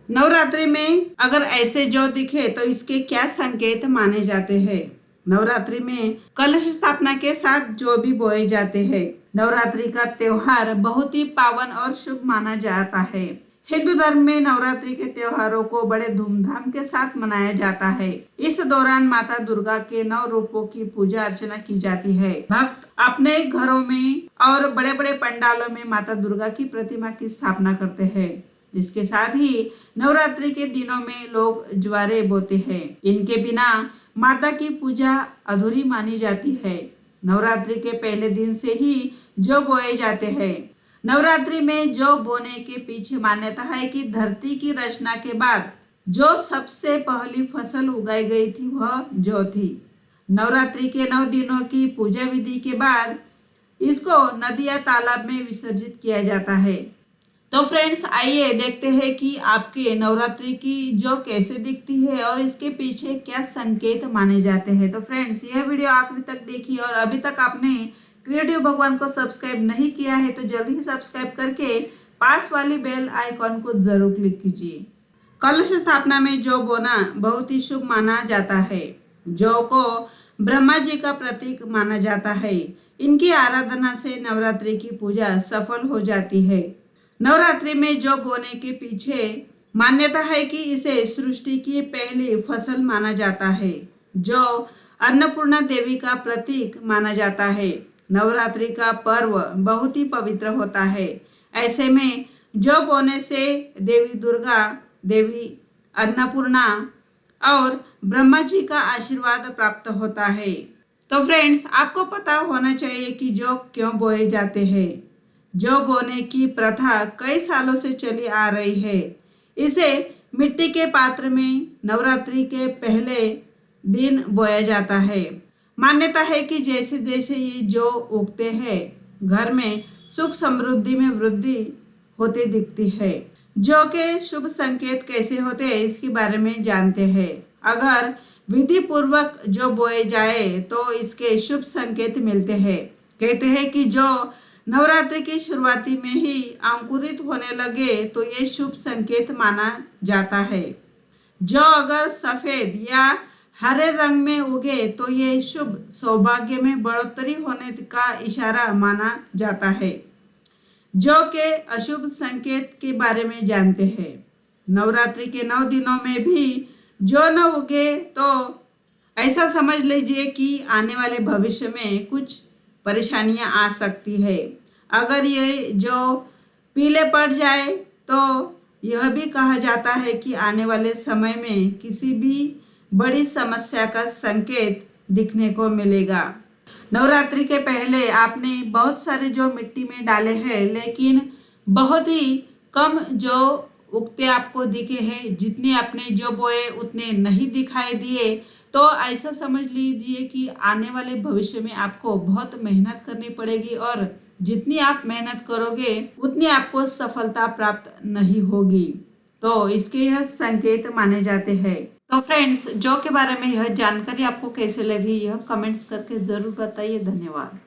नवरात्रि में अगर ऐसे जौ दिखे तो इसके क्या संकेत माने जाते हैं। नवरात्रि में कलश स्थापना के साथ जौ भी बोए जाते हैं। नवरात्रि का त्योहार बहुत ही पावन और शुभ माना जाता है। हिंदू धर्म में नवरात्रि के त्योहारों को बड़े धूमधाम के साथ मनाया जाता है। इस दौरान माता दुर्गा के 9 रूपों की पूजा अर्चना की जाती है। भक्त अपने घरों में और बड़े बड़े पंडालों में माता दुर्गा की प्रतिमा की स्थापना करते हैं। इसके साथ ही नवरात्रि के दिनों में लोग ज्वारे बोते हैं। इनके बिना माता की पूजा अधूरी मानी जाती है। नवरात्रि के पहले दिन से ही जौ बोए जाते हैं। नवरात्रि में जौ बोने के पीछे मान्यता है कि धरती की रचना के बाद जो सबसे पहली फसल उगाई गई थी वह जौ थी। नवरात्रि के 9 दिनों की पूजा विधि के बाद इसको नदी या तालाब में विसर्जित किया जाता है। तो फ्रेंड्स, आइए देखते हैं कि आपके नवरात्रि की जौ कैसे दिखती है और इसके पीछे क्या संकेत माने जाते हैं। तो फ्रेंड्स, यह वीडियो आखिरी तक देखिए और अभी तक आपने क्रिएटिव भगवान को सब्सक्राइब नहीं किया है तो जल्दी ही सब्सक्राइब करके पास वाली बेल आइकॉन को जरूर क्लिक कीजिए। कलश स्थापना में जौ बोना बहुत ही शुभ माना जाता है। जौ को ब्रह्मा जी का प्रतीक माना जाता है। इनकी आराधना से नवरात्रि की पूजा सफल हो जाती है। नवरात्रि में जौ बोने के पीछे मान्यता है कि इसे सृष्टि की पहली फसल माना जाता है। जौ अन्नपूर्णा देवी का प्रतीक माना जाता है। नवरात्रि का पर्व बहुत ही पवित्र होता है। ऐसे में जौ बोने से देवी दुर्गा, देवी अन्नपूर्णा और ब्रह्मा जी का आशीर्वाद प्राप्त होता है। तो फ्रेंड्स, आपको पता होना चाहिए कि जौ क्यों बोए जाते हैं। जौ बोने की प्रथा कई सालों से चली आ रही है। इसे मिट्टी के पात्र में नवरात्रि के पहले दिन बोया जाता है। मान्यता है कि जैसे जैसे ये जौ उगते हैं घर में सुख समृद्धि में वृद्धि होती दिखती है। जौ के शुभ संकेत कैसे होते हैं इसके बारे में जानते हैं। अगर विधि पूर्वक जौ बोए जाए तो इसके शुभ संकेत मिलते हैं। कहते हैं कि जौ नवरात्रि की शुरुआती में ही अंकुरित होने लगे तो ये शुभ संकेत माना जाता है। जौ अगर सफेद या हरे रंग में उगे तो ये शुभ सौभाग्य में बढ़ोतरी होने का इशारा माना जाता है। जौ के अशुभ संकेत के बारे में जानते हैं। नवरात्रि के 9 दिनों में भी जौ न उगे तो ऐसा समझ लीजिए कि आने वाले भविष्य में कुछ परेशानियां आ सकती है। अगर ये जौ पीले पड़ जाए तो यह भी कहा जाता है कि आने वाले समय में किसी भी बड़ी समस्या का संकेत दिखने को मिलेगा। नवरात्रि के पहले आपने बहुत सारे जौ मिट्टी में डाले हैं, लेकिन बहुत ही कम जौ उगते आपको दिखे हैं। जितने आपने जौ बोए उतने नहीं दिखाई दिए। तो ऐसा समझ लीजिए कि आने वाले भविष्य में आपको बहुत मेहनत करनी पड़ेगी और जितनी आप मेहनत करोगे उतनी आपको सफलता प्राप्त नहीं होगी। तो इसके यह संकेत माने जाते हैं। तो फ्रेंड्स, जौ के बारे में यह जानकारी आपको कैसे लगी यह कमेंट्स करके जरूर बताइए। धन्यवाद।